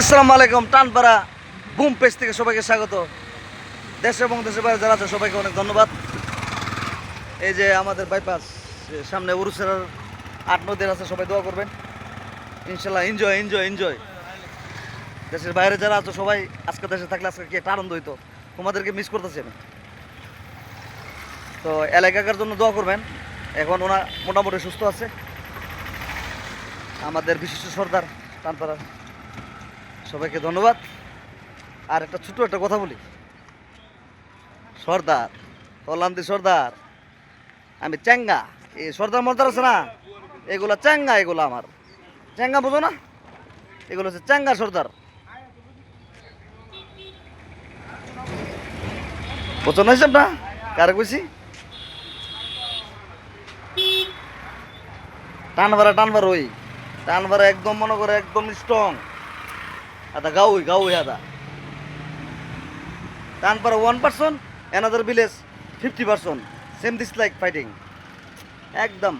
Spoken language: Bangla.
আসসালামু আলাইকুম। টানপাড়া বুম পেজ থেকে সবাইকে স্বাগত। দেশ এবং দেশের বাইরে যারা আছে সবাইকে অনেক ধন্যবাদ। এই যে আমাদের বাইপাস সামনে উরুসের ৮-৯ আছে, সবাই দোয়া করবেন ইনশাল্লাহ। Enjoy enjoy enjoy. দেশের বাইরে যারা আছো সবাই, আজকে দেশে থাকলে আজকে কি একটা আনন্দ হইতো, তোমাদেরকে মিস করতেছি আমি। তো এলাকার জন্য দোয়া করবেন। এখন ওনা মোটামুটি সুস্থ আছে, আমাদের বিশিষ্ট সর্দার টানপাড়ার। সবাইকে ধন্যবাদ। আর একটা ছোট একটা কথা বলি, সর্দার হলান্দি সর্দার, আমি চ্যাঙ্গা। এই সর্দার মর্দার আছে না, এগুলা চ্যাঙ্গা, এগুলো আমার চ্যাঙ্গা, বোঝো না? এগুলো হচ্ছে চ্যাঙ্গা সর্দার, পছন্দ হিসাব না কারে কইছি। টানবার ওই টানবার একদম মনে করে একদম স্ট্রং। আদা গাউই গাউই আদা Tanpara 1%, another village 50%, same this like fighting একদম।